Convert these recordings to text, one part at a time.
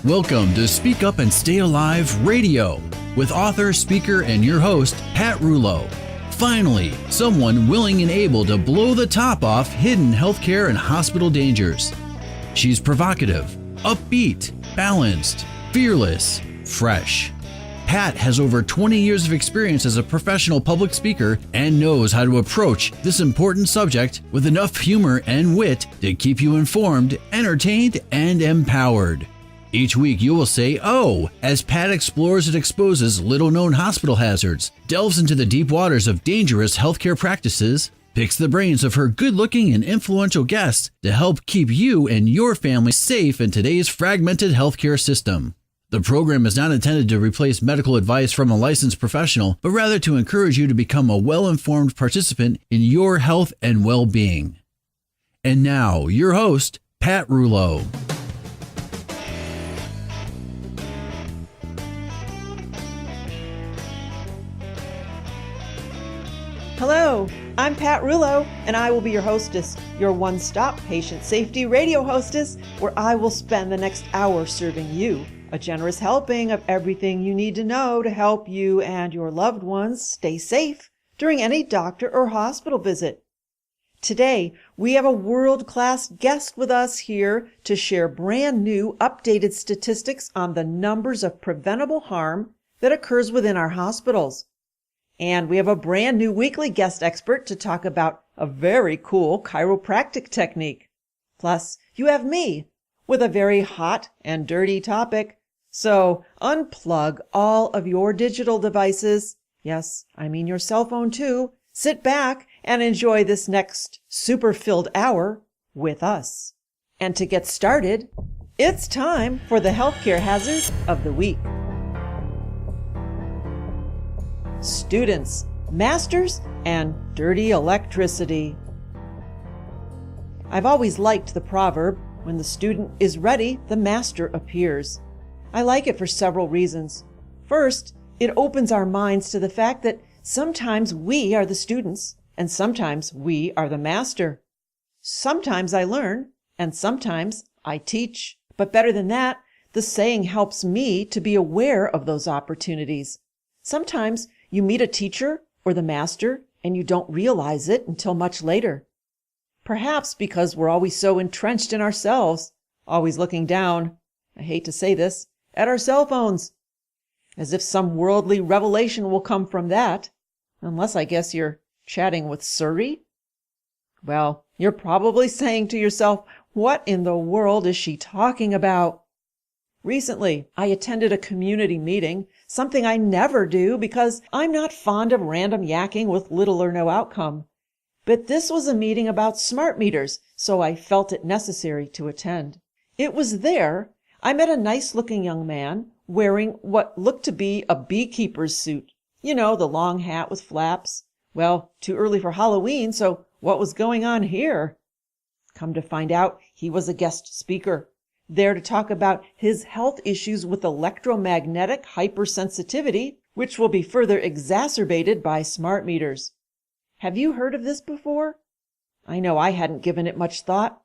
Welcome to Speak Up and Stay Alive RadiOh with author, speaker, and your host, Pat Rulo. Finally, someone willing and able to blow the top off hidden healthcare and hospital dangers. She's provocative, upbeat, balanced, fearless, fresh. Pat has over 20 years of experience as a professional public speaker and knows how to approach this important subject with enough humor and wit to keep you informed, entertained, and empowered. Each week you will say, "Oh," as Pat explores and exposes little-known hospital hazards, delves into the deep waters of dangerous healthcare practices, picks the brains of her good-looking and influential guests to help keep you and your family safe in today's fragmented healthcare system. The program is not intended to replace medical advice from a licensed professional, but rather to encourage you to become a well-informed participant in your health and well-being. And now, your host, Pat Rulo. Hello, I'm Pat Rulo, and I will be your hostess, your one-stop patient safety radio hostess, where I will spend the next hour serving you a generous helping of everything you need to know to help you and your loved ones stay safe during any doctor or hospital visit. Today, we have a world-class guest with us here to share brand new updated statistics on the numbers of preventable harm that occurs within our hospitals. And we have a brand new weekly guest expert to talk about a very cool chiropractic technique. Plus, you have me with a very hot and dirty topic. So unplug all of your digital devices. Yes, I mean your cell phone too. Sit back and enjoy this next super-filled hour with us. And to get started, it's time for the healthcare hazard of the week. Students, masters, and dirty electricity. I've always liked the proverb, "When the student is ready, the master appears." I like it for several reasons. First, it opens our minds to the fact that sometimes we are the students, and sometimes we are the master. Sometimes I learn, and sometimes I teach. But better than that, the saying helps me to be aware of those opportunities. Sometimes you meet a teacher or the master and you don't realize it until much later. Perhaps because we're always so entrenched in ourselves, always looking down, I hate to say this, at our cell phones. As if some worldly revelation will come from that. Unless I guess you're chatting with Siri? Well, you're probably saying to yourself, what in the world is she talking about? Recently, I attended a community meeting, something I never do because I'm not fond of random yakking with little or no outcome. But this was a meeting about smart meters, so I felt it necessary to attend. It was there I met a nice-looking young man wearing what looked to be a beekeeper's suit. You know, the long hat with flaps. Well, too early for Halloween, so what was going on here? Come to find out, he was a guest speaker, there to talk about his health issues with electromagnetic hypersensitivity, which will be further exacerbated by smart meters. Have you heard of this before? I know I hadn't given it much thought.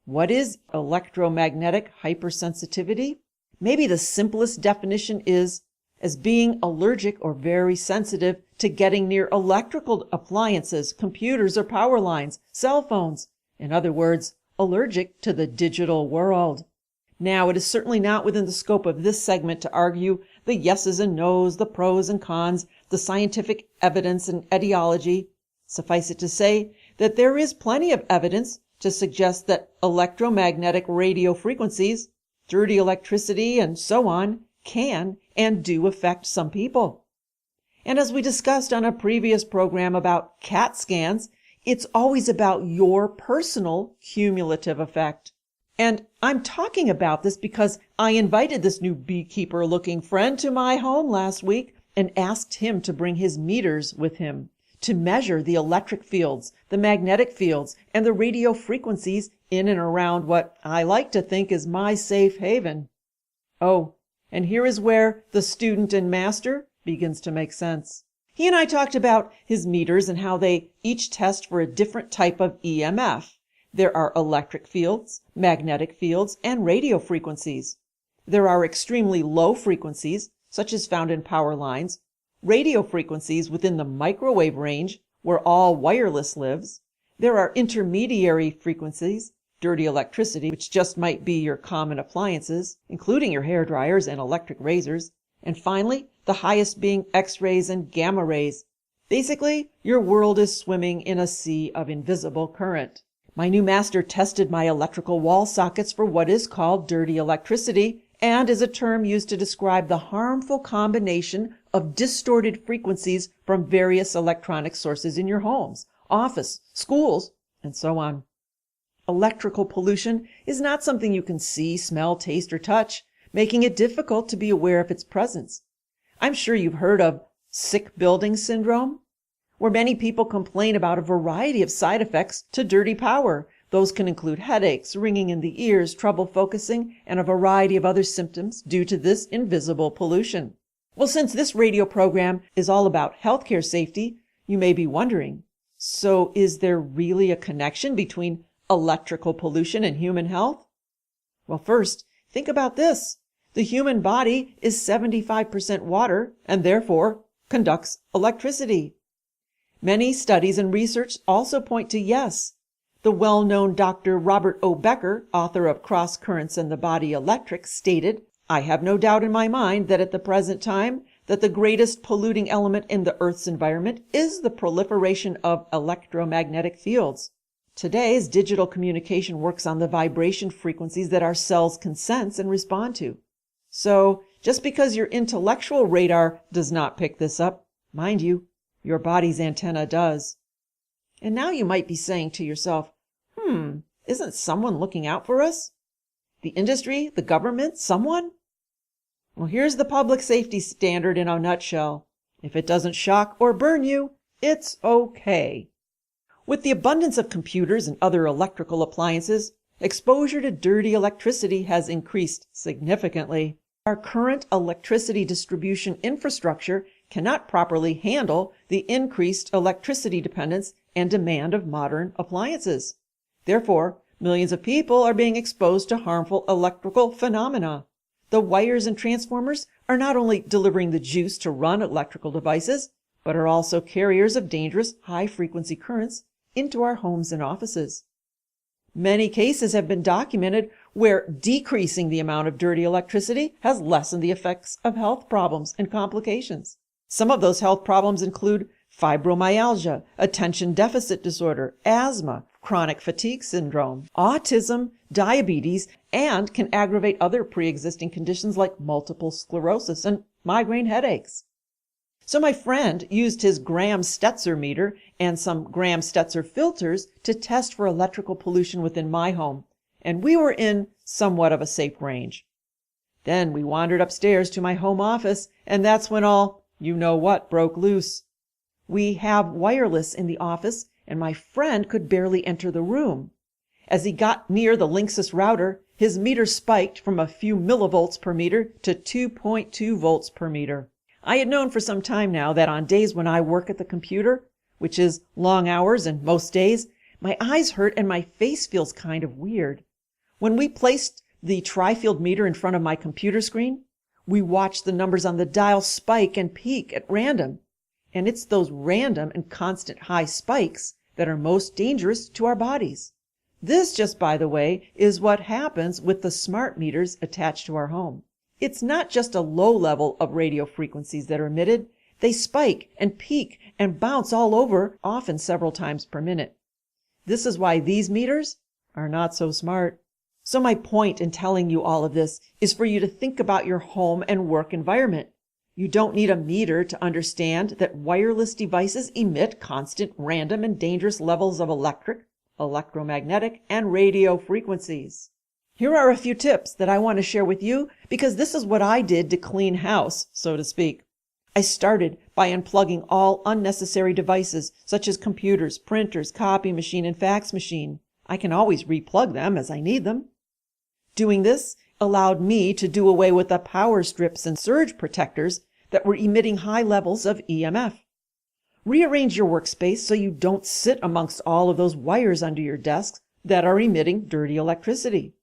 What is electromagnetic hypersensitivity? Maybe the simplest definition is as being allergic or very sensitive to getting near electrical appliances, computers or power lines, cell phones. In other words, allergic to the digital world. Now, it is certainly not within the scope of this segment to argue the yeses and nos, the pros and cons, the scientific evidence and etiology. Suffice it to say that there is plenty of evidence to suggest that electromagnetic radio frequencies, dirty electricity, and so on, can and do affect some people. And as we discussed on a previous program about CAT scans, it's always about your personal cumulative effect. And I'm talking about this because I invited this new beekeeper-looking friend to my home last week and asked him to bring his meters with him to measure the electric fields, the magnetic fields, and the radio frequencies in and around what I like to think is my safe haven. Oh, and here is where the student and master begins to make sense. He and I talked about his meters and how they each test for a different type of EMF. There are electric fields, magnetic fields, and radio frequencies. There are extremely low frequencies, such as found in power lines, radio frequencies within the microwave range, where all wireless lives. There are intermediary frequencies, dirty electricity, which just might be your common appliances, including your hair dryers and electric razors. And finally, the highest being X-rays and gamma rays. Basically, your world is swimming in a sea of invisible current. My new master tested my electrical wall sockets for what is called dirty electricity, and is a term used to describe the harmful combination of distorted frequencies from various electronic sources in your homes, office, schools, and so on. Electrical pollution is not something you can see, smell, taste, or touch, making it difficult to be aware of its presence. I'm sure you've heard of sick building syndrome, where many people complain about a variety of side effects to dirty power. Those can include headaches, ringing in the ears, trouble focusing, and a variety of other symptoms due to this invisible pollution. Well, since this radio program is all about healthcare safety, you may be wondering, so is there really a connection between electrical pollution and human health? Well, first, think about this. The human body is 75% water and therefore conducts electricity. Many studies and research also point to yes. The well-known Dr. Robert O. Becker, author of Cross Currents and the Body Electric, stated, "I have no doubt in my mind that at the present time that the greatest polluting element in the Earth's environment is the proliferation of electromagnetic fields. Today's digital communication works on the vibration frequencies that our cells can sense and respond to. So, just because your intellectual radar does not pick this up, mind you, your body's antenna does." And now you might be saying to yourself, isn't someone looking out for us? The industry, the government, someone? Well, here's the public safety standard in a nutshell. If it doesn't shock or burn you, it's okay. With the abundance of computers and other electrical appliances, exposure to dirty electricity has increased significantly. Our current electricity distribution infrastructure cannot properly handle the increased electricity dependence and demand of modern appliances. Therefore, millions of people are being exposed to harmful electrical phenomena. The wires and transformers are not only delivering the juice to run electrical devices, but are also carriers of dangerous high-frequency currents into our homes and offices. Many cases have been documented where decreasing the amount of dirty electricity has lessened the effects of health problems and complications. Some of those health problems include fibromyalgia, attention deficit disorder, asthma, chronic fatigue syndrome, autism, diabetes, and can aggravate other pre-existing conditions like multiple sclerosis and migraine headaches. So my friend used his Graham-Stetzer meter and some Graham-Stetzer filters to test for electrical pollution within my home, and we were in somewhat of a safe range. Then we wandered upstairs to my home office, and that's when all you-know-what broke loose. We have wireless in the office, and my friend could barely enter the room. As he got near the Linksys router, his meter spiked from a few millivolts per meter to 2.2 volts per meter. I had known for some time now that on days when I work at the computer, which is long hours and most days, my eyes hurt and my face feels kind of weird. When we placed the tri-field meter in front of my computer screen, we watched the numbers on the dial spike and peak at random. And it's those random and constant high spikes that are most dangerous to our bodies. This, just by the way, is what happens with the smart meters attached to our home. It's not just a low level of radio frequencies that are emitted. They spike and peak and bounce all over, often several times per minute. This is why these meters are not so smart. So my point in telling you all of this is for you to think about your home and work environment. You don't need a meter to understand that wireless devices emit constant, random, and dangerous levels of electric, electromagnetic, and radio frequencies. Here are a few tips that I want to share with you because this is what I did to clean house, so to speak. I started by unplugging all unnecessary devices such as computers, printers, copy machine, and fax machine. I can always replug them as I need them. Doing this allowed me to do away with the power strips and surge protectors that were emitting high levels of EMF. Rearrange your workspace so you don't sit amongst all of those wires under your desks that are emitting dirty electricity.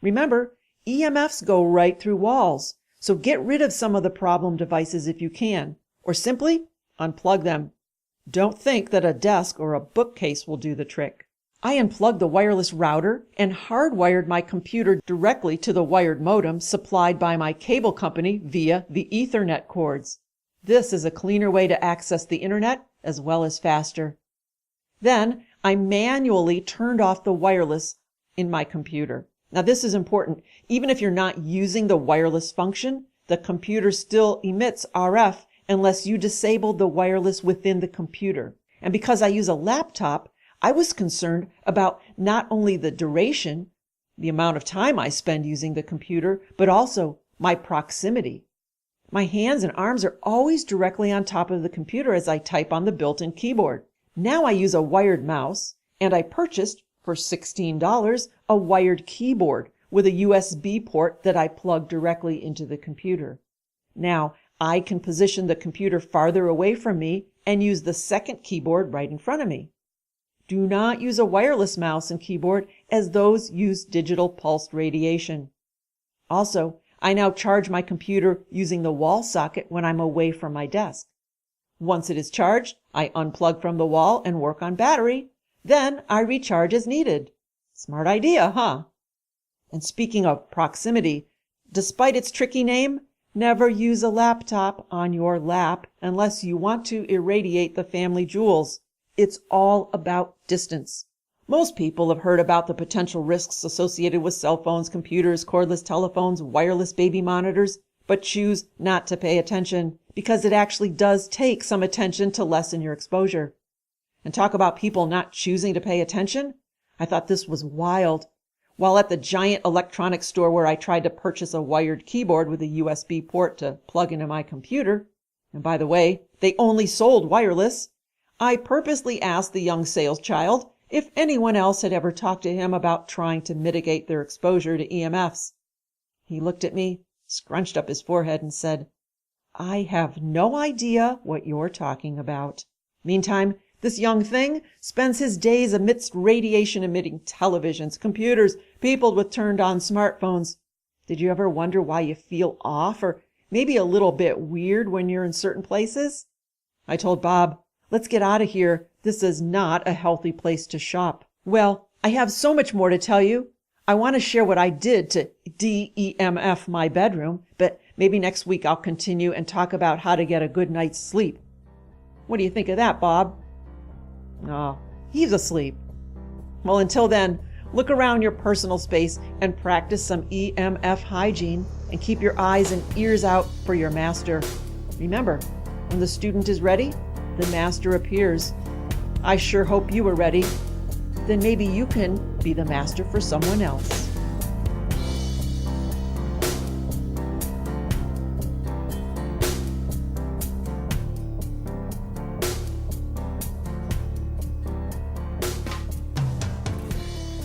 Remember, EMFs go right through walls, so get rid of some of the problem devices if you can, or simply unplug them. Don't think that a desk or a bookcase will do the trick. I unplugged the wireless router and hardwired my computer directly to the wired modem supplied by my cable company via the Ethernet cords. This is a cleaner way to access the internet as well as faster. Then I manually turned off the wireless in my computer. Now this is important. Even if you're not using the wireless function, the computer still emits RF unless you disable the wireless within the computer. And because I use a laptop, I was concerned about not only the duration, the amount of time I spend using the computer, but also my proximity. My hands and arms are always directly on top of the computer as I type on the built-in keyboard. Now I use a wired mouse, and I purchased, for $16, a wired keyboard with a USB port that I plug directly into the computer. Now I can position the computer farther away from me and use the second keyboard right in front of me. Do not use a wireless mouse and keyboard, as those use digital pulsed radiation. Also, I now charge my computer using the wall socket when I'm away from my desk. Once it is charged, I unplug from the wall and work on battery. Then I recharge as needed. Smart idea, huh? And speaking of proximity, despite its tricky name, never use a laptop on your lap unless you want to irradiate the family jewels. It's all about distance. Most people have heard about the potential risks associated with cell phones, computers, cordless telephones, wireless baby monitors, but choose not to pay attention because it actually does take some attention to lessen your exposure. And talk about people not choosing to pay attention. I thought this was wild. While at the giant electronics store where I tried to purchase a wired keyboard with a USB port to plug into my computer, and by the way, they only sold wireless, I purposely asked the young sales child if anyone else had ever talked to him about trying to mitigate their exposure to EMFs. He looked at me, scrunched up his forehead, and said, "I have no idea what you're talking about." Meantime, this young thing spends his days amidst radiation-emitting televisions, computers, peopled with turned-on smartphones. Did you ever wonder why you feel off or maybe a little bit weird when you're in certain places? I told Bob, "Let's get out of here. This is not a healthy place to shop." Well, I have so much more to tell you. I want to share what I did to de-EMF my bedroom, but maybe next week I'll continue and talk about how to get a good night's sleep. What do you think of that, Bob? Oh, he's asleep. Well, until then, look around your personal space and practice some EMF hygiene and keep your eyes and ears out for your master. Remember, when the student is ready, the master appears. I sure hope you were ready. Then maybe you can be the master for someone else.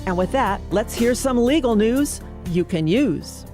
And with that, let's hear some legal news you can use.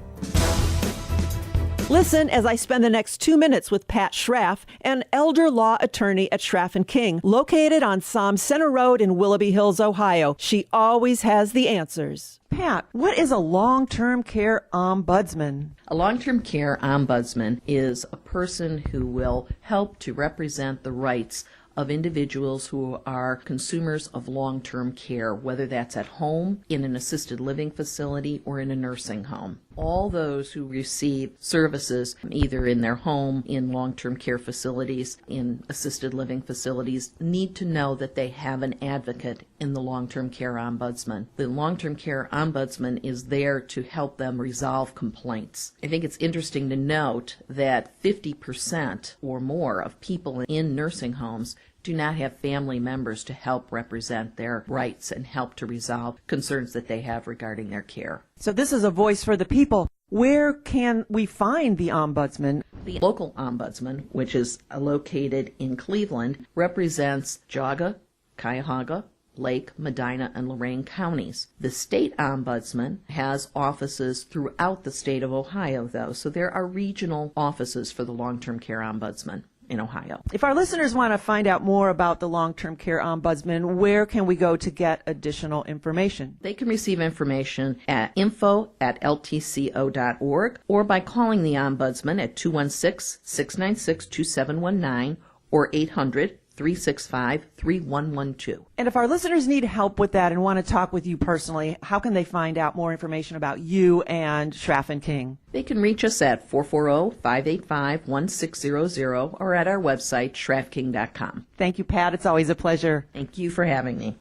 Listen as I spend the next 2 minutes with Pat Schraff, an elder law attorney at Schraff & King, located on Somme Center Road in Willoughby Hills, Ohio. She always has the answers. Pat, what is a long-term care ombudsman? A long-term care ombudsman is a person who will help to represent the rights of individuals who are consumers of long-term care, whether that's at home, in an assisted living facility, or in a nursing home. All those who receive services either in their home, in long-term care facilities, in assisted living facilities, need to know that they have an advocate in the long-term care ombudsman. The long-term care ombudsman is there to help them resolve complaints. I think it's interesting to note that 50% or more of people in nursing homes do not have family members to help represent their rights and help to resolve concerns that they have regarding their care. So this is a voice for the people. Where can we find the ombudsman? The local ombudsman, which is located in Cleveland, represents Geauga, Cuyahoga, Lake, Medina, and Lorain counties. The state ombudsman has offices throughout the state of Ohio, though, so there are regional offices for the long-term care ombudsman. in Ohio. If our listeners want to find out more about the Long-Term Care Ombudsman, where can we go to get additional information? They can receive information at info@ltco.org or by calling the Ombudsman at 216-696-2719 or 800-365-3112. And if our listeners need help with that and want to talk with you personally, how can they find out more information about you and Schraff & King? They can reach us at 440-585-1600 or at our website, schraffking.com. Thank you, Pat. It's always a pleasure. Thank you for having me.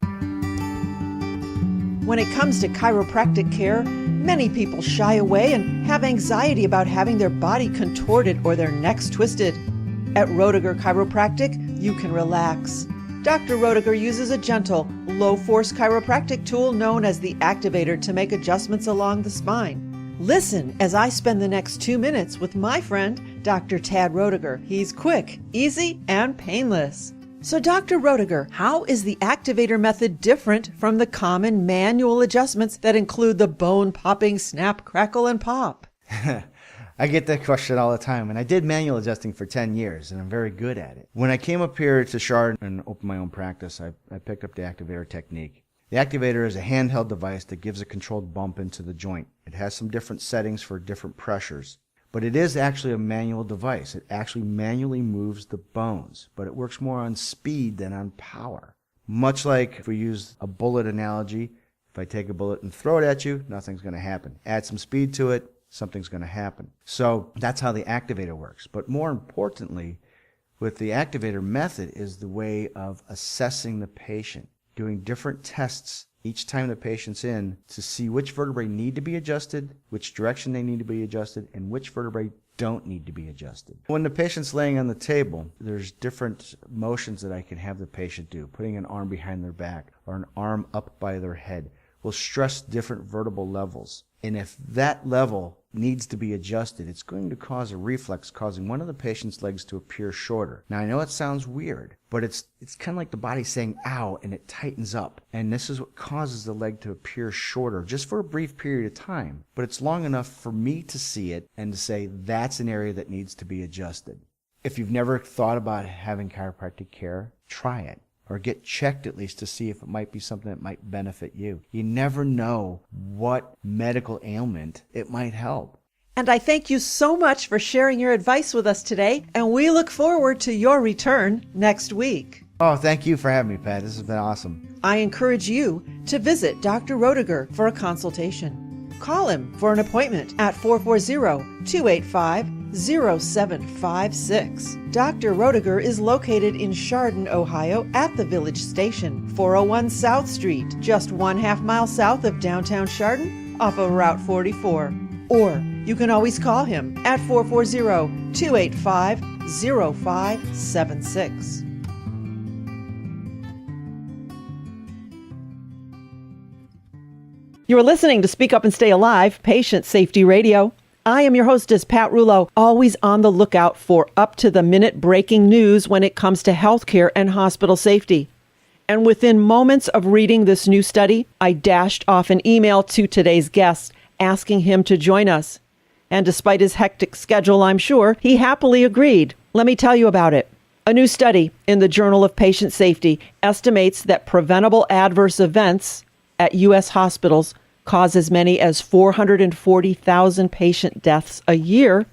When it comes to chiropractic care, many people shy away and have anxiety about having their body contorted or their necks twisted. At Roediger Chiropractic, you can relax. Dr. Roediger uses a gentle, low-force chiropractic tool known as the activator to make adjustments along the spine. Listen as I spend the next 2 minutes with my friend, Dr. Tad Roediger. He's quick, easy, and painless. So, Dr. Roediger, how is the activator method different from the common manual adjustments that include the bone-popping snap, crackle, and pop? I get that question all the time, and I did manual adjusting for 10 years, and I'm very good at it. When I came up here to Chardon and opened my own practice, I picked up the activator technique. The activator is a handheld device that gives a controlled bump into the joint. It has some different settings for different pressures, but it is actually a manual device. It actually manually moves the bones, but it works more on speed than on power. Much like if we use a bullet analogy, if I take a bullet and throw it at you, nothing's going to happen. Add some speed to it, something's going to happen. So that's how the activator works. But more importantly, with the activator method is the way of assessing the patient, doing different tests each time the patient's in to see which vertebrae need to be adjusted, which direction they need to be adjusted, and which vertebrae don't need to be adjusted. When the patient's laying on the table, there's different motions that I can have the patient do. Putting an arm behind their back or an arm up by their head will stress different vertebral levels. And if that level needs to be adjusted, it's going to cause a reflex causing one of the patient's legs to appear shorter. Now, I know it sounds weird, but it's kind of like the body saying, ow, and it tightens up. And this is what causes the leg to appear shorter, just for a brief period of time. But it's long enough for me to see it and to say, that's an area that needs to be adjusted. If you've never thought about having chiropractic care, try it. Or get checked at least to see if it might be something that might benefit you. You never know what medical ailment it might help. And I thank you so much for sharing your advice with us today, and we look forward to your return next week. Oh, thank you for having me, Pat. This has been awesome. I encourage you to visit Dr. Roediger for a consultation. Call him for an appointment at 440-285-0756. Dr. Roediger is located in Chardon, Ohio at the Village Station, 401 South Street, just 1/2 mile south of downtown Chardon off of Route 44. Or you can always call him at 440-285-0576. You're listening to Speak Up and Stay Alive, Patient Safety Radio. I am your hostess, Pat Rouleau, always on the lookout for up-to-the-minute breaking news when it comes to healthcare and hospital safety. And within moments of reading this new study, I dashed off an email to today's guest asking him to join us. And despite his hectic schedule, I'm sure, he happily agreed. Let me tell you about it. A new study in the Journal of Patient Safety estimates that preventable adverse events at U.S. hospitals cause as many as 440,000 patient deaths a year,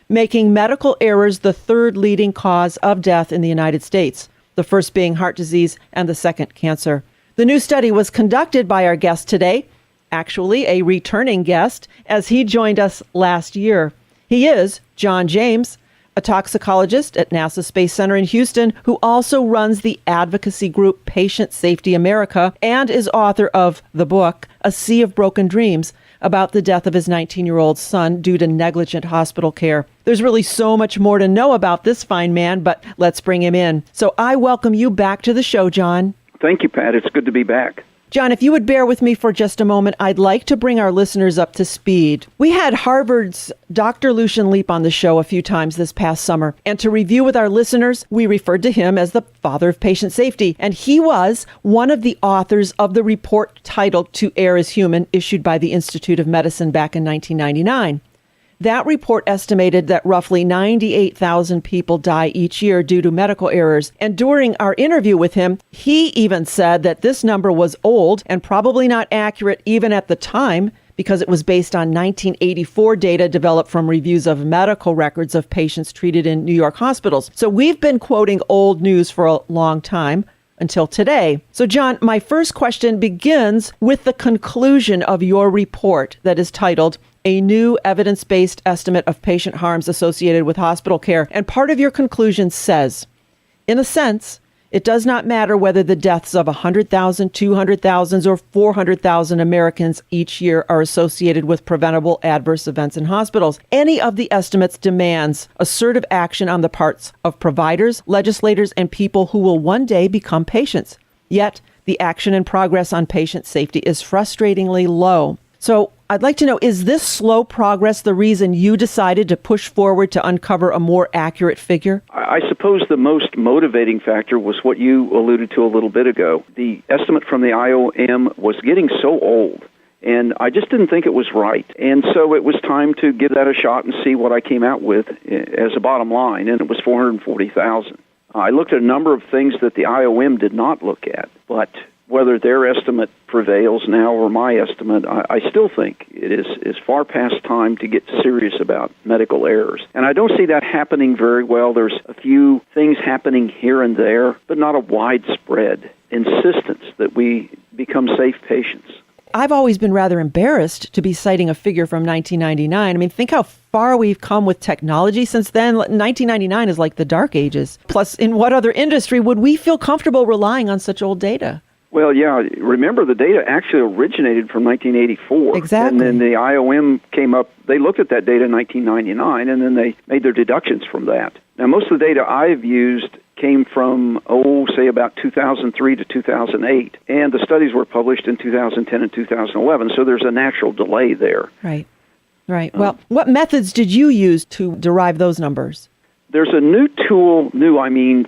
making medical errors the third leading cause of death in the United States, the first being heart disease and the second cancer. The new study was conducted by our guest today, actually a returning guest, as he joined us last year. He is John James, a toxicologist at NASA Space Center in Houston, who also runs the advocacy group Patient Safety America and is author of the book, A Sea of Broken Dreams, about the death of his 19-year-old son due to negligent hospital care. There's really so much more to know about this fine man, but let's bring him in. So I welcome you back to the show, John. Thank you, Pat. It's good to be back. John, if you would bear with me for just a moment, I'd like to bring our listeners up to speed. We had Harvard's Dr. Lucian Leap on the show a few times this past summer, and to review with our listeners, we referred to him as the father of patient safety, and he was one of the authors of the report titled To Err is Human, issued by the Institute of Medicine back in 1999. That report estimated that roughly 98,000 people die each year due to medical errors. And during our interview with him, he even said that this number was old and probably not accurate even at the time, because it was based on 1984 data developed from reviews of medical records of patients treated in New York hospitals. So we've been quoting old news for a long time until today. So John, my first question begins with the conclusion of your report that is titled A New Evidence-Based Estimate of Patient Harms Associated with Hospital Care. And part of your conclusion says, in a sense, it does not matter whether the deaths of 100,000, 200,000, or 400,000 Americans each year are associated with preventable adverse events in hospitals. Any of the estimates demands assertive action on the parts of providers, legislators, and people who will one day become patients. Yet, the action and progress on patient safety is frustratingly low. So I'd like to know, is this slow progress the reason you decided to push forward to uncover a more accurate figure? I suppose the most motivating factor was what you alluded to a little bit ago. The estimate from the IOM was getting so old, and I just didn't think it was right. And so it was time to give that a shot and see what I came out with as a bottom line, and it was 440,000. I looked at a number of things that the IOM did not look at, but whether their estimate prevails now or my estimate, I still think it is far past time to get serious about medical errors. And I don't see that happening very well. There's a few things happening here and there, but not a widespread insistence that we become safe patients. I've always been rather embarrassed to be citing a figure from 1999. I mean, think how far we've come with technology since then. 1999 is like the dark ages. Plus, in what other industry would we feel comfortable relying on such old data? Well, yeah, remember the data actually originated from 1984. Exactly. And then the IOM came up, they looked at that data in 1999, and then they made their deductions from that. Now, most of the data I've used came from, say about 2003 to 2008, and the studies were published in 2010 and 2011, so there's a natural delay there. Right. Well, what methods did you use to derive those numbers? There's a new tool,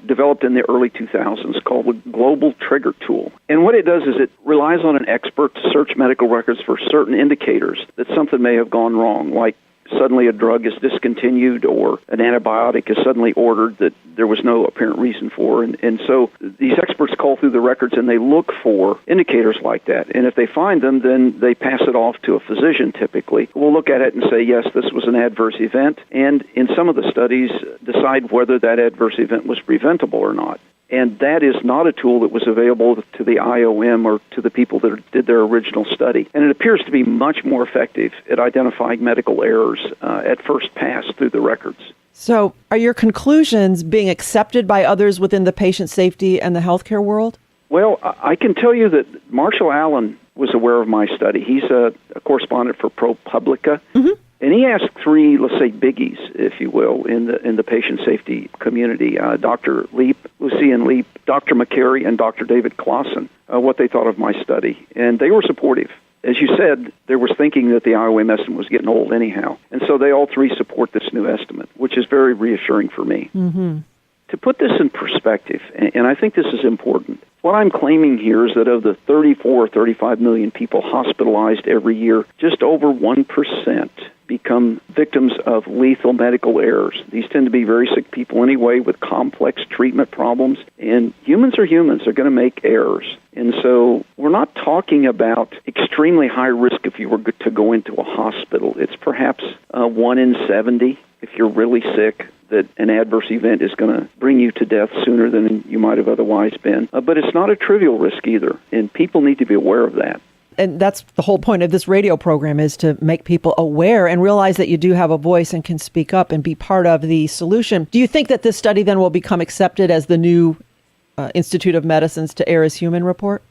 developed in the early 2000s called the Global Trigger Tool. And what it does is it relies on an expert to search medical records for certain indicators that something may have gone wrong, like suddenly a drug is discontinued or an antibiotic is suddenly ordered that there was no apparent reason for. And so these experts call through the records and they look for indicators like that. And if they find them, then they pass it off to a physician typically. We'll look at it and say, yes, this was an adverse event. And in some of the studies, decide whether that adverse event was preventable or not. And that is not a tool that was available to the IOM or to the people that did their original study. And it appears to be much more effective at identifying medical errors at first pass through the records. So are your conclusions being accepted by others within the patient safety and the healthcare world? Well, I can tell you that Marshall Allen was aware of my study. He's a correspondent for ProPublica. Mm-hmm. And he asked three, let's say, biggies, if you will, in the patient safety community, Dr. Leap, Lucian Leap, Dr. McCary, and Dr. David Clausen, what they thought of my study. And they were supportive. As you said, there was thinking that the IOM estimate was getting old anyhow. And so they all three support this new estimate, which is very reassuring for me. Mm-hmm. To put this in perspective, and I think this is important, what I'm claiming here is that of the 34 or 35 million people hospitalized every year, just over 1% become victims of lethal medical errors. These tend to be very sick people anyway with complex treatment problems, and humans are humans. They're going to make errors. And so we're not talking about extremely high risk if you were to go into a hospital. It's perhaps 1 in 70 if you're really sick, that an adverse event is going to bring you to death sooner than you might have otherwise been. But it's not a trivial risk either, and people need to be aware of that. And that's the whole point of this radio program, is to make people aware and realize that you do have a voice and can speak up and be part of the solution. Do you think that this study then will become accepted as the new Institute of Medicine's To Err is Human report?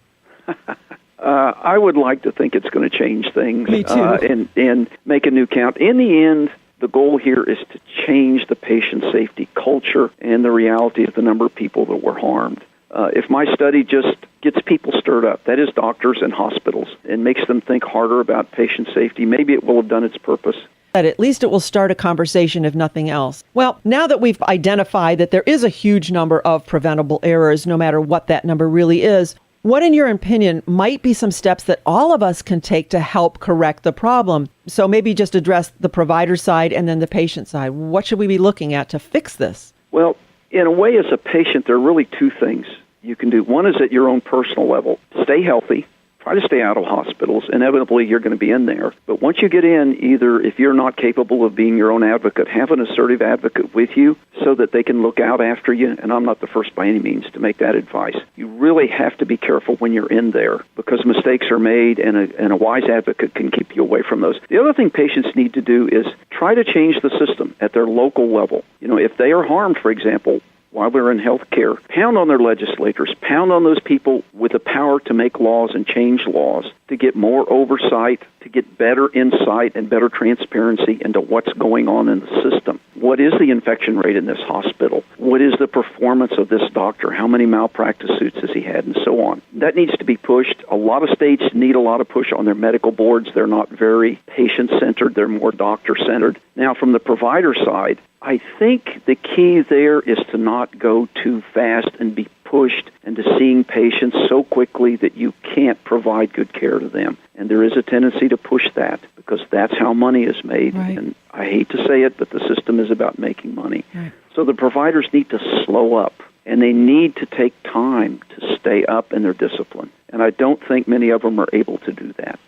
I would like to think it's going to change things. Me too. And make a new count. In the end, the goal here is to change the patient safety culture and the reality of the number of people that were harmed. If my study just gets people stirred up, that is doctors and hospitals, and makes them think harder about patient safety, maybe it will have done its purpose. At least it will start a conversation, if nothing else. Well, now that we've identified that there is a huge number of preventable errors, no matter what that number really is, What, in your opinion, might be some steps that all of us can take to help correct the problem? So maybe just address the provider side and then the patient side. What should we be looking at to fix this? Well, in a way, as a patient, there are really two things you can do. One is at your own personal level. Stay healthy. Try to stay out of hospitals. Inevitably, you're going to be in there. But once you get in, either if you're not capable of being your own advocate, have an assertive advocate with you so that they can look out after you. And I'm not the first by any means to make that advice. You really have to be careful when you're in there because mistakes are made and a wise advocate can keep you away from those. The other thing patients need to do is try to change the system at their local level. You know, if they are harmed, for example, while they're in health care, pound on their legislators, pound on those people with the power to make laws and change laws, to get more oversight, to get better insight and better transparency into what's going on in the system. What is the infection rate in this hospital? What is the performance of this doctor? How many malpractice suits has he had? And so on. That needs to be pushed. A lot of states need a lot of push on their medical boards. They're not very patient-centered. They're more doctor-centered. Now, from the provider side, I think the key there is to not go too fast and be pushed into seeing patients so quickly that you can't provide good care to them. And there is a tendency to push that because that's how money is made. Right. And I hate to say it, but the system is about making money. Right. So the providers need to slow up, and they need to take time to stay up in their discipline. And I don't think many of them are able to do that.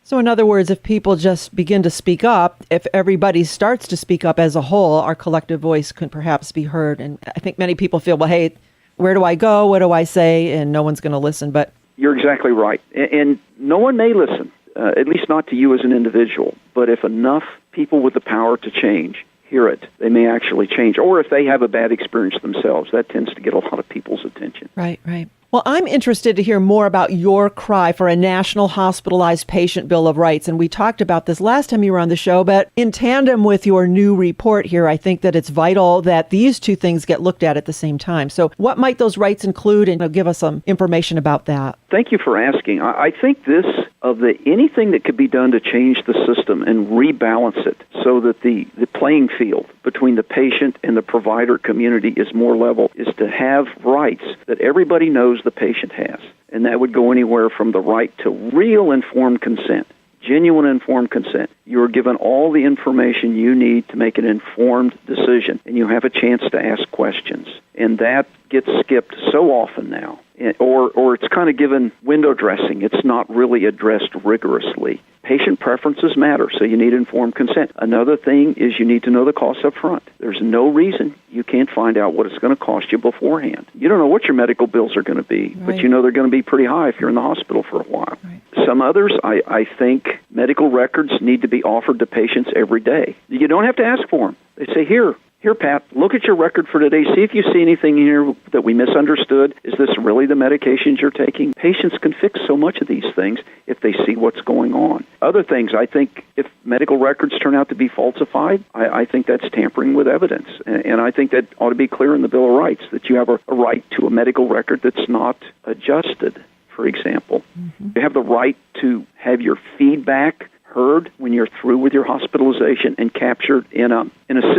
So in other words, if people just begin to speak up, if everybody starts to speak up as a whole, our collective voice could perhaps be heard. And I think many people feel, well, hey, where do I go? What do I say? And no one's going to listen. But you're exactly right. And no one may listen, at least not to you as an individual. But if enough people with the power to change hear it, they may actually change. Or if they have a bad experience themselves, that tends to get a lot of people's attention. Right, right. Well, I'm interested to hear more about your cry for a national hospitalized patient bill of rights. And we talked about this last time you were on the show, but in tandem with your new report here, I think that it's vital that these two things get looked at the same time. So what might those rights include? And give us some information about that. Thank you for asking. I think anything that could be done to change the system and rebalance it so that the playing field between the patient and the provider community is more level is to have rights that everybody knows the patient has. And that would go anywhere from the right to real informed consent, genuine informed consent. You are given all the information you need to make an informed decision, and you have a chance to ask questions. And that gets skipped so often now. Or it's kind of given window dressing. It's not really addressed rigorously. Patient preferences matter, so you need informed consent. Another thing is you need to know the costs up front. There's no reason you can't find out what it's going to cost you beforehand. You don't know what your medical bills are going to be, right. But you know they're going to be pretty high if you're in the hospital for a while. Right. Some others, I think medical records need to be offered to patients every day. You don't have to ask for them. They say, Here, Pat, look at your record for today. See if you see anything here that we misunderstood. Is this really the medications you're taking? Patients can fix so much of these things if they see what's going on. Other things, I think if medical records turn out to be falsified, I think that's tampering with evidence. And I think that ought to be clear in the Bill of Rights, that you have a right to a medical record that's not adjusted, for example. Mm-hmm. You have the right to have your feedback heard when you're through with your hospitalization and captured in a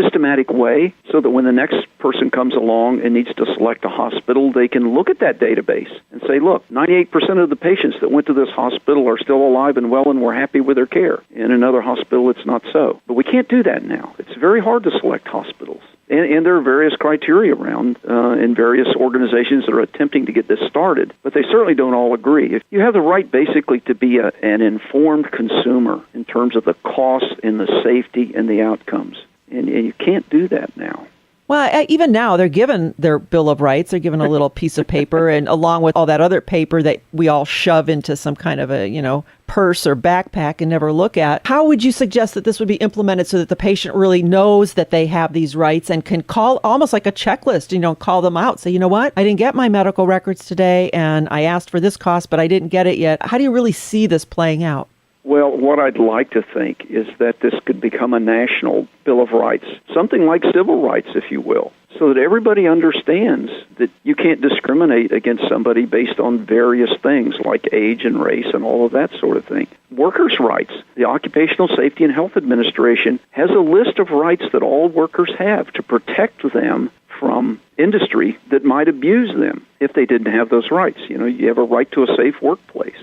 systematic way so that when the next person comes along and needs to select a hospital, they can look at that database and say, look, 98% of the patients that went to this hospital are still alive and well and we're happy with their care. In another hospital, it's not so. But we can't do that now. It's very hard to select hospitals. And there are various criteria around in various organizations that are attempting to get this started, but they certainly don't all agree. If you have the right basically to be an informed consumer in terms of the costs and the safety and the outcomes, and you can't do that now. Well, even now, they're given their Bill of Rights. They're given a little piece of paper, and along with all that other paper that we all shove into some kind of a, purse or backpack and never look at. How would you suggest that this would be implemented so that the patient really knows that they have these rights and can call almost like a checklist, call them out. Say, you know what? I didn't get my medical records today, and I asked for this cost, but I didn't get it yet. How do you really see this playing out? Well, what I'd like to think is that this could become a national Bill of Rights, something like civil rights, if you will, so that everybody understands that you can't discriminate against somebody based on various things like age and race and all of that sort of thing. Workers' rights. The Occupational Safety and Health Administration has a list of rights that all workers have to protect them from industry that might abuse them if they didn't have those rights. You have a right to a safe workplace,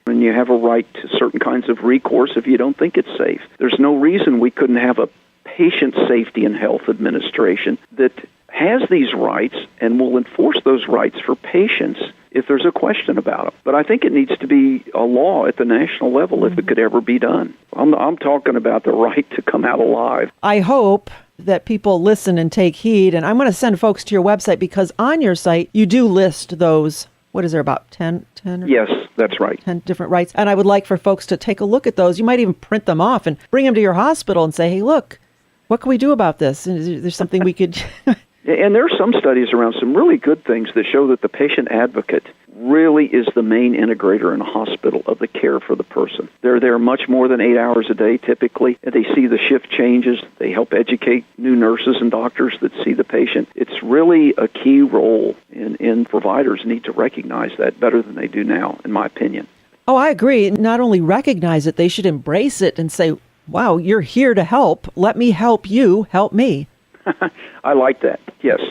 and you have a right to certain kinds of recourse if you don't think it's safe. There's no reason we couldn't have a Patient Safety and Health Administration that has these rights and will enforce those rights for patients if there's a question about them. But I think it needs to be a law at the national level if it could ever be done. I'm talking about the right to come out alive. I hope that people listen and take heed, and I'm going to send folks to your website because on your site you do list those, what is there, about 10? Yes, that's right. 10 different rights. And I would like for folks to take a look at those. You might even print them off and bring them to your hospital and say, hey, look, what can we do about this? Is there something we could... And there are some studies around some really good things that show that the patient advocate really is the main integrator in a hospital of the care for the person. They're there much more than 8 hours a day typically, and they see the shift changes. They help educate new nurses and doctors that see the patient. It's really a key role, and providers need to recognize that better than they do now, in my opinion. Oh, I agree. Not only recognize it, they should embrace it and say, wow, you're here to help. Let me help you. Help me. I like that, yes.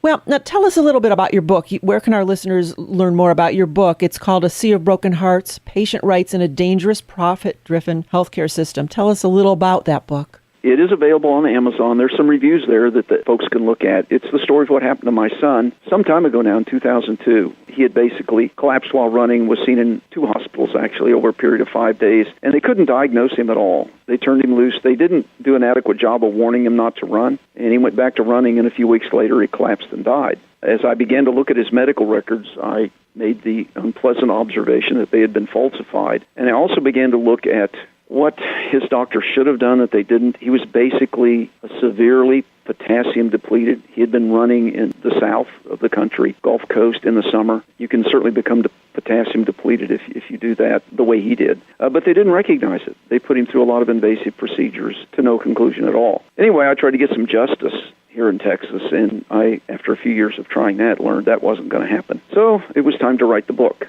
Well, now tell us a little bit about your book. Where can our listeners learn more about your book? It's called A Sea of Broken Hearts, Patient Rights in a Dangerous, Profit-Driven Healthcare System. Tell us a little about that book. It is available on Amazon. There's some reviews there that the folks can look at. It's the story of what happened to my son some time ago now in 2002. He had basically collapsed while running, was seen in 2 hospitals actually over a period of 5 days, and they couldn't diagnose him at all. They turned him loose. They didn't do an adequate job of warning him not to run, and he went back to running, and a few weeks later he collapsed and died. As I began to look at his medical records, I made the unpleasant observation that they had been falsified, and I also began to look at what his doctor should have done that they didn't. He was basically severely potassium depleted. He had been running in the south of the country, Gulf Coast, in the summer. You can certainly become potassium depleted if you do that the way he did. But they didn't recognize it. They put him through a lot of invasive procedures to no conclusion at all. Anyway, I tried to get some justice here in Texas, and I, after a few years of trying that, learned that wasn't going to happen. So it was time to write the book.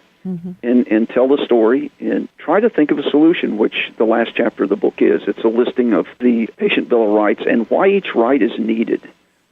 And tell the story and try to think of a solution, which the last chapter of the book is. It's a listing of the Patient Bill of Rights and why each right is needed.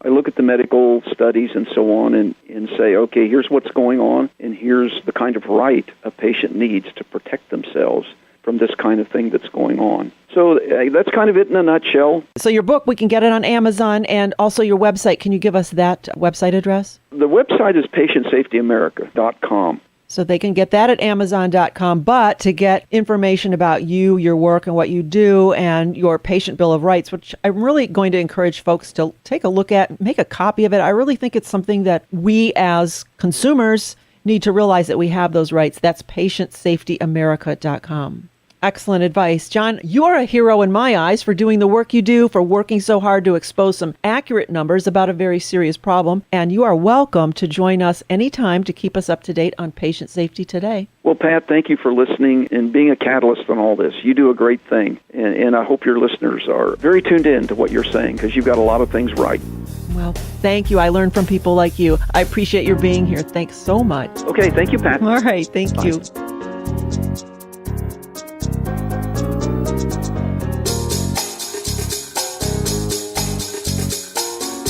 I look at the medical studies and so on and say, okay, here's what's going on, and here's the kind of right a patient needs to protect themselves from this kind of thing that's going on. So that's kind of it in a nutshell. So your book, we can get it on Amazon, and also your website. Can you give us that website address? The website is patientsafetyamerica.com. So they can get that at Amazon.com, but to get information about you, your work, and what you do, and your Patient Bill of Rights, which I'm really going to encourage folks to take a look at, make a copy of it. I really think it's something that we as consumers need to realize that we have those rights. That's patientsafetyamerica.com. Excellent advice. John, you're a hero in my eyes for doing the work you do, for working so hard to expose some accurate numbers about a very serious problem. And you are welcome to join us anytime to keep us up to date on patient safety today. Well, Pat, thank you for listening and being a catalyst on all this. You do a great thing. And I hope your listeners are very tuned in to what you're saying because you've got a lot of things right. Well, thank you. I learned from people like you. I appreciate your being here. Thanks so much. Okay, thank you, Pat. All right, thank you.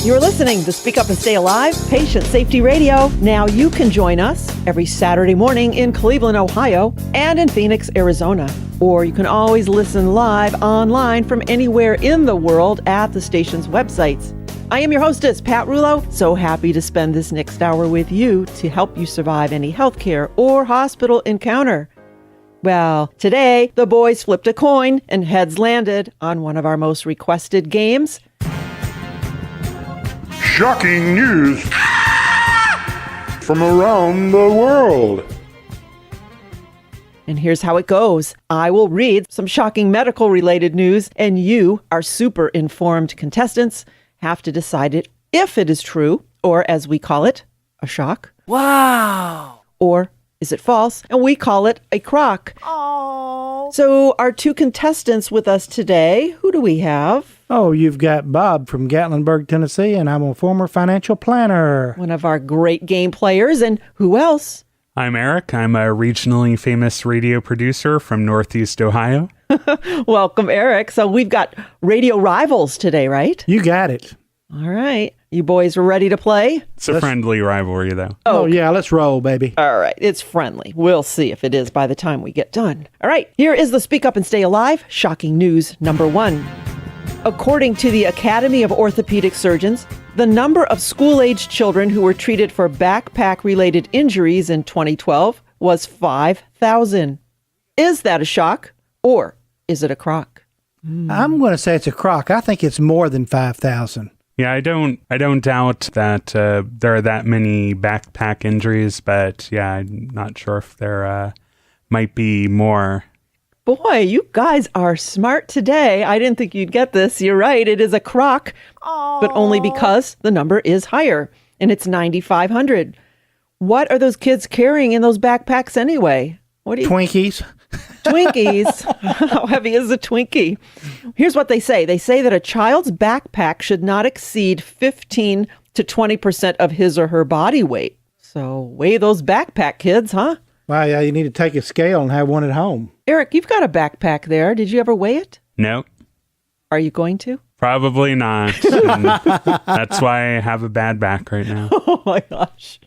You're listening to Speak Up and Stay Alive, Patient Safety Radio. Now you can join us every Saturday morning in Cleveland, Ohio, and in Phoenix, Arizona. Or you can always listen live online from anywhere in the world at the station's websites. I am your hostess, Pat Rulo. So happy to spend this next hour with you to help you survive any healthcare or hospital encounter. Well, today the boys flipped a coin and heads landed on one of our most requested games. Shocking news from around the world. And here's how it goes. I will read some shocking medical related news, and you, our super informed contestants, have to decide it if it is true, or as we call it, a shock. Wow. Or is it false? And we call it a crock. Oh. So our 2 contestants with us today, who do we have? Oh, you've got Bob from Gatlinburg, Tennessee, and I'm a former financial planner. One of our great game players. And who else? I'm Eric. I'm a regionally famous radio producer from Northeast Ohio. Welcome, Eric. So we've got radio rivals today, right? You got it. All right. You boys ready to play? It's a friendly rivalry, though. Oh, yeah, let's roll, baby. All right. It's friendly. We'll see if it is by the time we get done. All right. Here is the Speak Up and Stay Alive shocking news number 1. According to the Academy of Orthopedic Surgeons, the number of school-aged children who were treated for backpack-related injuries in 2012 was 5,000. Is that a shock or is it a crock? I'm going to say it's a crock. I think it's more than 5,000. Yeah, I don't doubt that there are that many backpack injuries, but yeah, I'm not sure if there might be more. Boy, you guys are smart today. I didn't think you'd get this. You're right. It is a crock, but only because the number is higher, and it's 9,500. What are those kids carrying in those backpacks anyway? What do you? Twinkies. Twinkies. How heavy is a Twinkie? Here's what they say. They say that a child's backpack should not exceed 15 to 20% of his or her body weight. So weigh those backpack kids, huh? Well, yeah, you need to take a scale and have one at home. Eric, you've got a backpack there. Did you ever weigh it? No. Are you going to? Probably not. And that's why I have a bad back right now. Oh my gosh.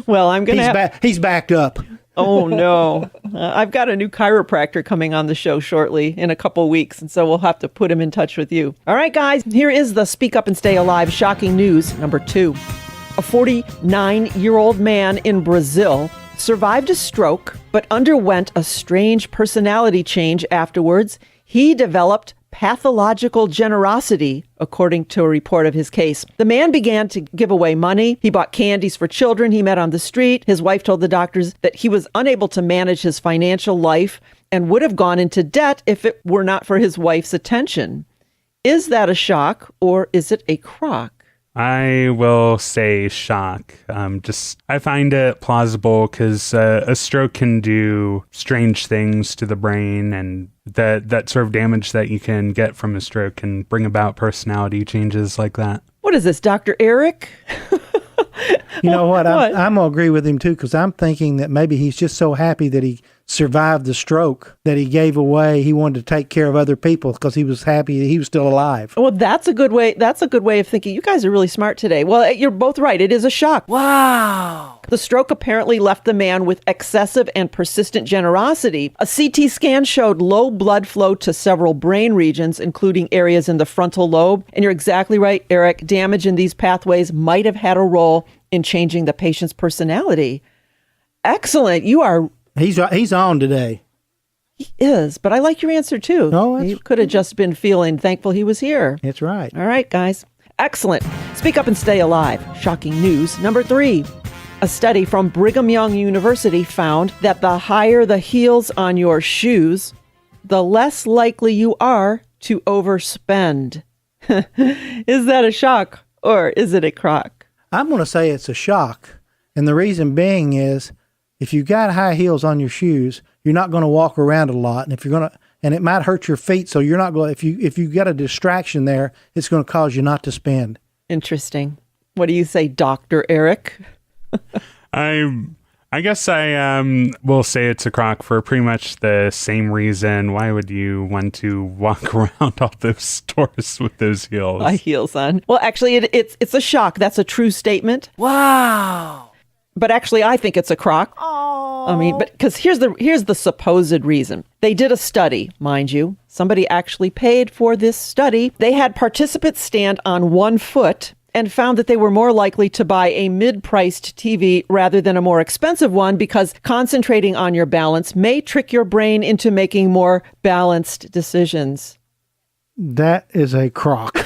Well, I'm going to He's backed up. Oh, no. I've got a new chiropractor coming on the show shortly in a couple weeks, and so we'll have to put him in touch with you. All right, guys, here is the Speak Up and Stay Alive shocking news number 2. A 49-year-old man in Brazil survived a stroke, but underwent a strange personality change afterwards. He developed pathological generosity, according to a report of his case. The man began to give away money. He bought candies for children he met on the street. His wife told the doctors that he was unable to manage his financial life and would have gone into debt if it were not for his wife's attention. Is that a shock or is it a crock? I will say shock. I find it plausible because a stroke can do strange things to the brain, and that sort of damage that you can get from a stroke can bring about personality changes like that. What is this, Dr. Eric? You know what? I'm going to agree with him, too, because I'm thinking that maybe he's just so happy that he survived the stroke that he gave away. He wanted to take care of other people because he was happy that he was still alive. Well, that's a good way. That's a good way of thinking. You guys are really smart today. Well, you're both right. It is a shock. Wow. The stroke apparently left the man with excessive and persistent generosity. A CT scan showed low blood flow to several brain regions, including areas in the frontal lobe. And you're exactly right, Eric. Damage in these pathways might have had a role in changing the patient's personality. Excellent. You are... He's on today. He is, but I like your answer too. No, he could have just been feeling thankful he was here. That's right. All right, guys. Excellent. Speak Up and Stay Alive. Shocking news number 3. A study from Brigham Young University found that the higher the heels on your shoes, the less likely you are to overspend. Is that a shock or is it a crock? I'm going to say it's a shock. And the reason being is, if you've got high heels on your shoes, you're not going to walk around a lot, and if you're going to, and it might hurt your feet, so you're not going. If you get a distraction there, it's going to cause you not to spend. Interesting. What do you say, Dr. Eric? I guess I will say it's a crock for pretty much the same reason. Why would you want to walk around all those stores with those heels? High heels on. Well, actually, it's a shock. That's a true statement. Wow. But actually, I think it's a crock. Aww. I mean, but because here's the supposed reason. They did a study, mind you. Somebody actually paid for this study. They had participants stand on one foot and found that they were more likely to buy a mid-priced TV rather than a more expensive one because concentrating on your balance may trick your brain into making more balanced decisions. That is a crock.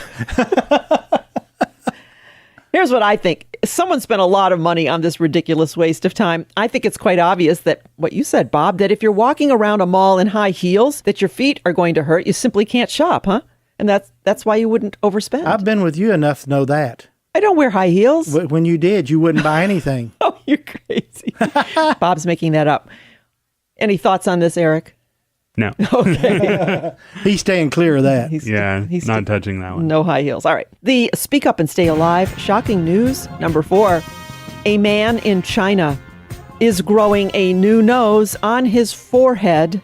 Here's what I think. Someone spent a lot of money on this ridiculous waste of time. I think it's quite obvious that what you said, Bob, that if you're walking around a mall in high heels, that your feet are going to hurt. You simply can't shop, huh? And that's why you wouldn't overspend. I've been with you enough to know that. I don't wear high heels. When you did, you wouldn't buy anything. Oh, you're crazy. Bob's making that up. Any thoughts on this, Eric? No. Okay. He's staying clear of that. He's not touching that one. No high heels. All right. The Speak Up and Stay Alive shocking news number 4. A man in China is growing a new nose on his forehead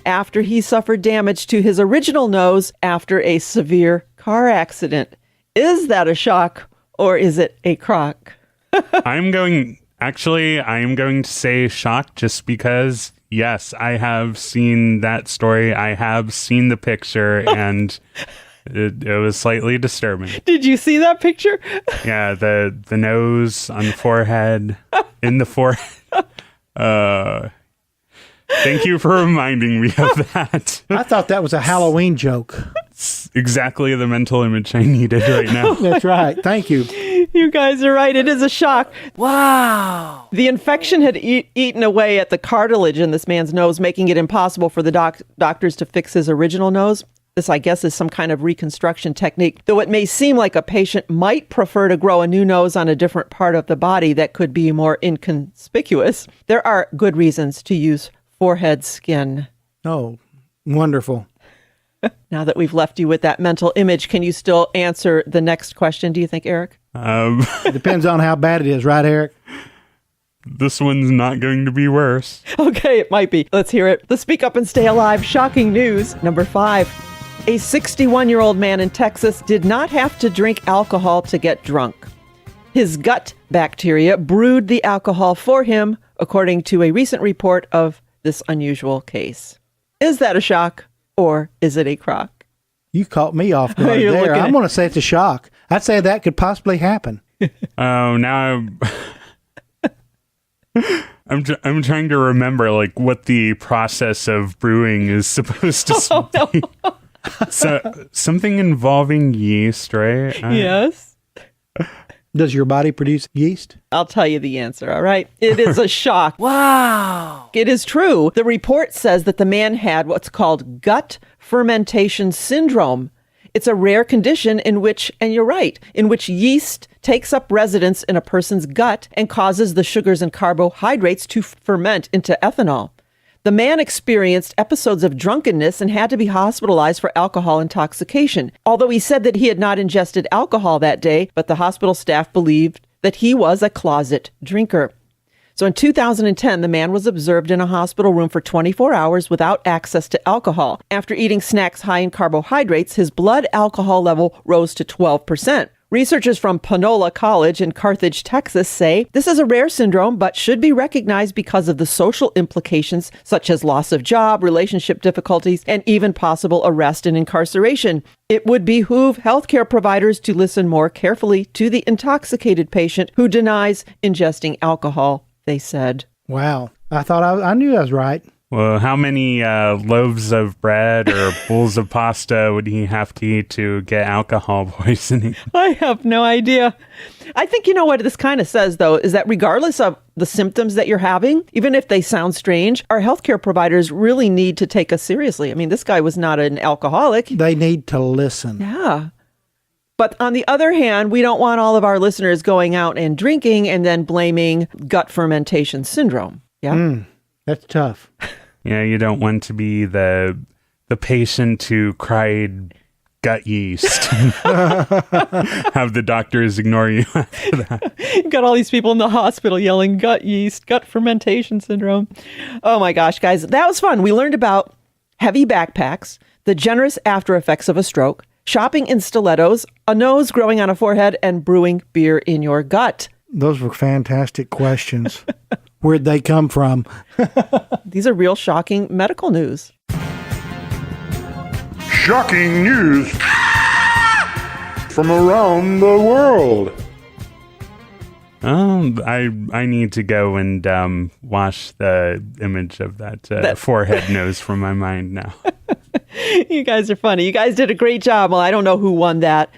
after he suffered damage to his original nose after a severe car accident. Is that a shock or is it a crock? I am going to say shock just because, yes, I have seen that story. I have seen the picture and it was slightly disturbing. Did you see that picture? Yeah, the nose on the forehead, in the forehead. Thank you for reminding me of that. I thought that was a Halloween joke. It's exactly the mental image I needed right now. That's right. Thank you. You guys are right. It is a shock. Wow. The infection had eaten away at the cartilage in this man's nose, making it impossible for the doctors to fix his original nose. This, I guess, is some kind of reconstruction technique, though it may seem like a patient might prefer to grow a new nose on a different part of the body that could be more inconspicuous. There are good reasons to use forehead skin. Oh, wonderful. Now that we've left you with that mental image, can you still answer the next question, do you think, Eric? It depends on how bad it is, right, Eric? This one's not going to be worse. Okay, it might be. Let's hear it. The Speak Up and Stay Alive shocking news. Number 5. A 61-year-old man in Texas did not have to drink alcohol to get drunk. His gut bacteria brewed the alcohol for him, according to a recent report of this unusual case. Is that a shock or is it a crock? You caught me off guard You're there. looking I'm going to say it's a shock. I'd say that could possibly happen. Oh, now I'm trying to remember like what the process of brewing is supposed to be. No. So something involving yeast, right? Yes. Does your body produce yeast? I'll tell you the answer, all right? It is a shock. Wow. It is true. The report says that the man had what's called gut fermentation syndrome. It's a rare condition in which, and you're right, in which yeast takes up residence in a person's gut and causes the sugars and carbohydrates to ferment into ethanol. The man experienced episodes of drunkenness and had to be hospitalized for alcohol intoxication, although he said that he had not ingested alcohol that day, but the hospital staff believed that he was a closet drinker. So in 2010, the man was observed in a hospital room for 24 hours without access to alcohol. After eating snacks high in carbohydrates, his blood alcohol level rose to 12%. Researchers from Panola College in Carthage, Texas say this is a rare syndrome, but should be recognized because of the social implications such as loss of job, relationship difficulties, and even possible arrest and incarceration. It would behoove healthcare providers to listen more carefully to the intoxicated patient who denies ingesting alcohol, they said. Wow. I thought I knew I was right. Well, how many loaves of bread or bowls of pasta would he have to eat to get alcohol poisoning? I have no idea. I think you know what this kind of says, though, is that regardless of the symptoms that you're having, even if they sound strange, our healthcare providers really need to take us seriously. I mean, this guy was not an alcoholic. They need to listen. Yeah. But on the other hand, we don't want all of our listeners going out and drinking and then blaming gut fermentation syndrome. Yeah. That's tough. Yeah, you don't want to be the patient who cried gut yeast. Have the doctors ignore you after that. You've got all these people in the hospital yelling gut yeast, gut fermentation syndrome. Oh my gosh, guys, that was fun. We learned about heavy backpacks, the generous after effects of a stroke, shopping in stilettos, a nose growing on a forehead, and brewing beer in your gut. Those were fantastic questions. Where'd they come from? These are real shocking medical news. Shocking news from around the world. I need to go and wash the image of that forehead nose from my mind now. You guys are funny. You guys did a great job. Well, I don't know who won that,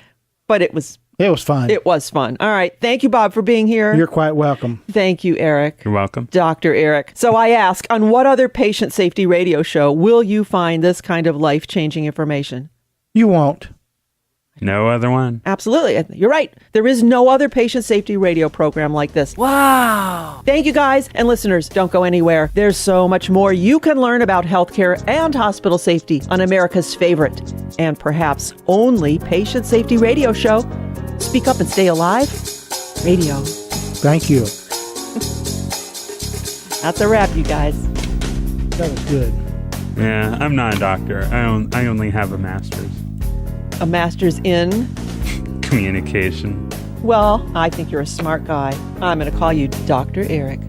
but it was fun. It was fun. All right. Thank you, Bob, for being here. You're quite welcome. Thank you, Eric. You're welcome. Dr. Eric. So I ask, on what other patient safety radio show will you find this kind of life-changing information? You won't. No other one. Absolutely. You're right. There is no other patient safety radio program like this. Wow. Thank you, guys. And listeners, don't go anywhere. There's so much more you can learn about healthcare and hospital safety on America's favorite and perhaps only patient safety radio show, Speak Up and Stay Alive Radio. Thank you. That's a wrap, you guys. That was good. Yeah, I'm not a doctor. I only have a master's. A master's in communication. Well, I think you're a smart guy. I'm going to call you Dr. Eric.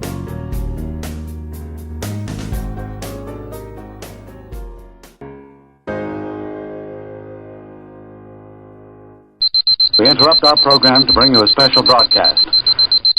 We interrupt our program to bring you a special broadcast.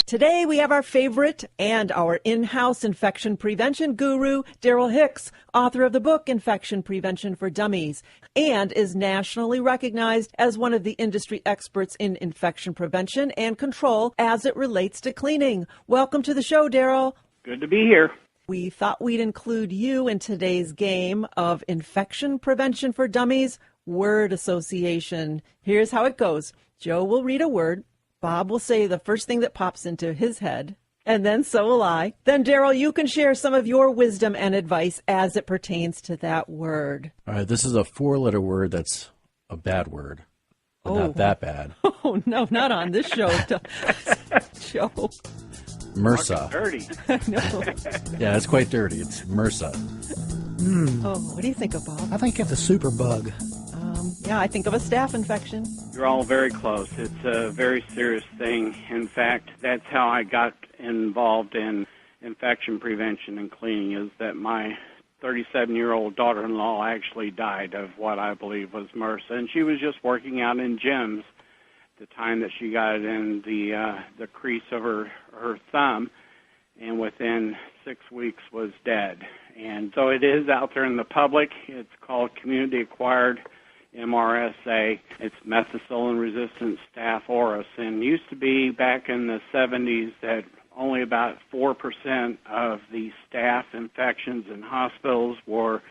Today we have our favorite and our in-house infection prevention guru, Daryl Hicks, author of the book Infection Prevention for Dummies, and is nationally recognized as one of the industry experts in infection prevention and control as it relates to cleaning. Welcome to the show, Daryl. Good to be here. We thought we'd include you in today's game of Infection Prevention for Dummies word association. Here's how it goes. Joe will read a word. Bob will say the first thing that pops into his head, and then so will I. Then, Daryl, you can share some of your wisdom and advice as it pertains to that word. All right, this is a 4-letter word that's a bad word, but not that bad. Oh, no, not on this show, Joe. MRSA. Dirty. No. Yeah, it's quite dirty. It's MRSA. Oh, what do you think of, Bob? I think it's a super bug. Yeah, I think of a staph infection. You're all very close. It's a very serious thing. In fact, that's how I got involved in infection prevention and cleaning, is that my 37-year-old daughter-in-law actually died of what I believe was MRSA, and she was just working out in gyms the time that she got it in the crease of her thumb, and within 6 weeks was dead. And so it is out there in the public. It's called community-acquired MRSA. It's methicillin-resistant Staph aureus, and used to be back in the 70s that only about 4% of the staph infections in hospitals were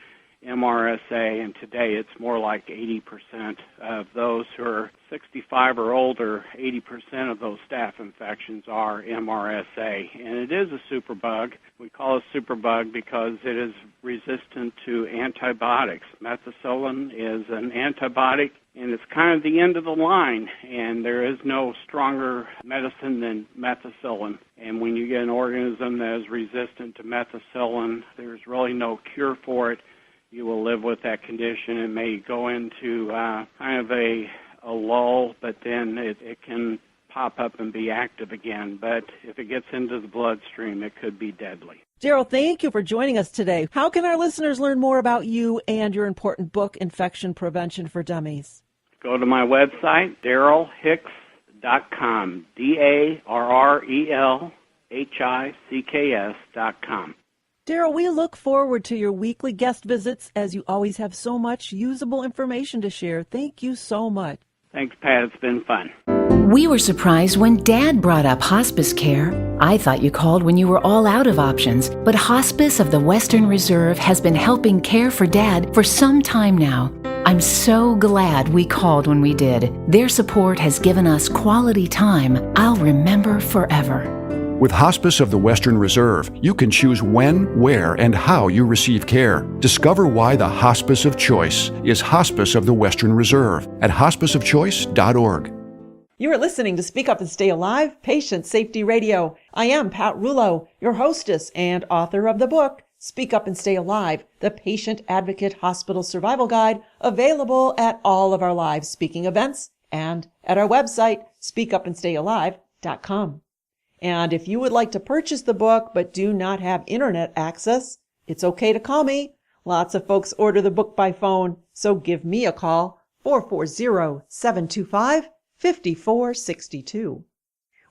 MRSA, and today it's more like 80% of those who are 65 or older. 80% of those staph infections are MRSA, and it is a superbug. We call it superbug because it is resistant to antibiotics. Methicillin is an antibiotic, and it's kind of the end of the line, and there is no stronger medicine than methicillin. And when you get an organism that is resistant to methicillin, there's really no cure for it. You will live with that condition. It may go into kind of a lull, but then it can pop up and be active again. But if it gets into the bloodstream, it could be deadly. Daryl, thank you for joining us today. How can our listeners learn more about you and your important book, Infection Prevention for Dummies? Go to my website, darrelhicks.com, DARRELHICKS.com. Daryl, we look forward to your weekly guest visits, as you always have so much usable information to share. Thank you so much. Thanks, Pat. It's been fun. We were surprised when Dad brought up hospice care. I thought you called when you were all out of options, but Hospice of the Western Reserve has been helping care for Dad for some time now. I'm so glad we called when we did. Their support has given us quality time I'll remember forever. With Hospice of the Western Reserve, you can choose when, where, and how you receive care. Discover why the hospice of choice is Hospice of the Western Reserve at hospiceofchoice.org. You are listening to Speak Up and Stay Alive, Patient Safety Radio. I am Pat Rouleau, your hostess and author of the book, Speak Up and Stay Alive, the Patient Advocate Hospital Survival Guide, available at all of our live speaking events and at our website, speakupandstayalive.com. And if you would like to purchase the book but do not have internet access, it's okay to call me. Lots of folks order the book by phone, so give me a call, 440-725-5462.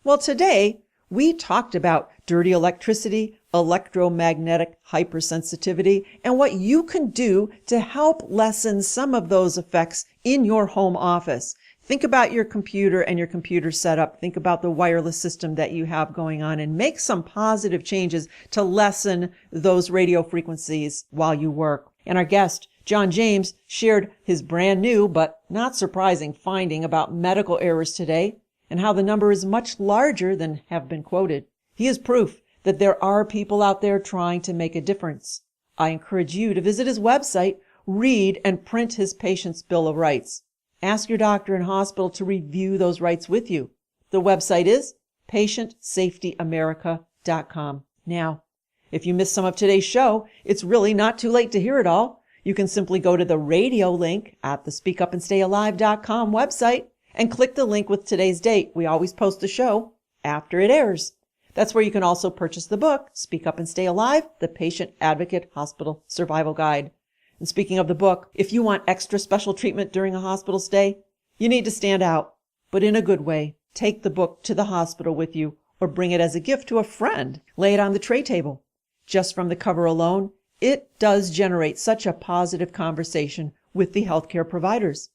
Well, today we talked about dirty electricity, electromagnetic hypersensitivity, and what you can do to help lessen some of those effects in your home office. Think about your computer and your computer setup. Think about the wireless system that you have going on and make some positive changes to lessen those radio frequencies while you work. And our guest, John James, shared his brand new but not surprising finding about medical errors today and how the number is much larger than have been quoted. He is proof that there are people out there trying to make a difference. I encourage you to visit his website, read and print his patient's Bill of Rights. Ask your doctor and hospital to review those rights with you. The website is PatientSafetyAmerica.com. Now, if you missed some of today's show, it's really not too late to hear it all. You can simply go to the RadiOh link at the SpeakUpandStayAlive.com website and click the link with today's date. We always post the show after it airs. That's where you can also purchase the book, Speak Up and Stay Alive, The Patient Advocate Hospital Survival Guide. And speaking of the book, if you want extra special treatment during a hospital stay, you need to stand out, but in a good way. Take the book to the hospital with you or bring it as a gift to a friend. Lay it on the tray table. Just from the cover alone, it does generate such a positive conversation with the healthcare providers.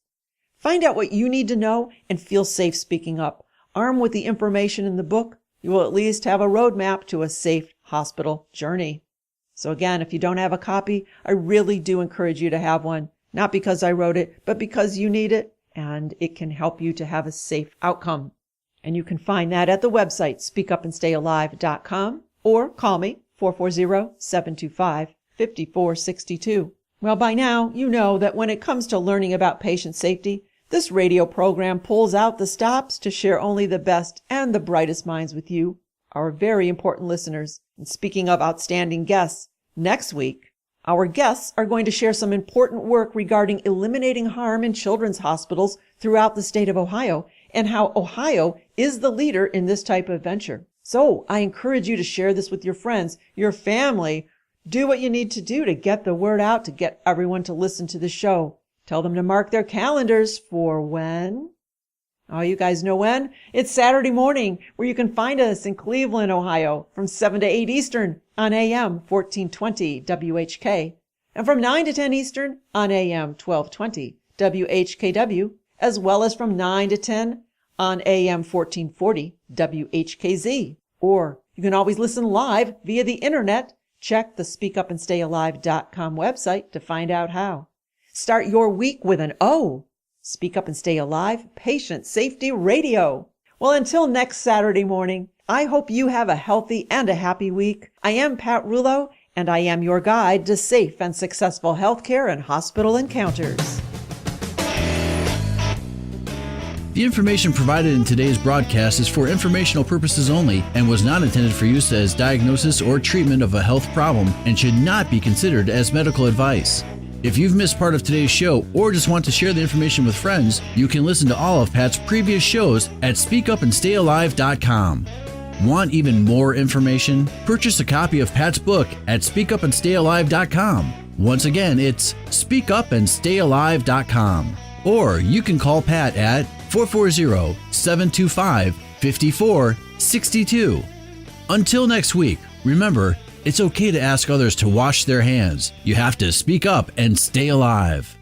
Find out what you need to know and feel safe speaking up. Armed with the information in the book, you will at least have a roadmap to a safe hospital journey. So again, if you don't have a copy, I really do encourage you to have one. Not because I wrote it, but because you need it and it can help you to have a safe outcome. And you can find that at the website, speakupandstayalive.com, or call me, 440-725-5462. Well, by now, you know that when it comes to learning about patient safety, this radio program pulls out the stops to share only the best and the brightest minds with you, our very important listeners. And speaking of outstanding guests, next week, our guests are going to share some important work regarding eliminating harm in children's hospitals throughout the state of Ohio and how Ohio is the leader in this type of venture. So I encourage you to share this with your friends, your family. Do what you need to do to get the word out, to get everyone to listen to the show. Tell them to mark their calendars for when? Oh, you guys know when? It's Saturday morning, where you can find us in Cleveland, Ohio, from 7 to 8 Eastern on AM 1420 WHK, and from 9 to 10 Eastern on AM 1220 WHKW, as well as from 9 to 10 on AM 1440 WHKZ. Or you can always listen live via the internet. Check the speakupandstayalive.com website to find out how. Start your week with an O. Speak Up and Stay Alive, Patient Safety Radio. Well, until next Saturday morning, I hope you have a healthy and a happy week. I am Pat Rulo, and I am your guide to safe and successful healthcare and hospital encounters. The information provided in today's broadcast is for informational purposes only and was not intended for use as diagnosis or treatment of a health problem and should not be considered as medical advice. If you've missed part of today's show or just want to share the information with friends, you can listen to all of Pat's previous shows at speakupandstayalive.com. Want even more information? Purchase a copy of Pat's book at speakupandstayalive.com. Once again, it's speakupandstayalive.com. Or you can call Pat at 440-725-5462. Until next week, remember, it's okay to ask others to wash their hands. You have to speak up and stay alive.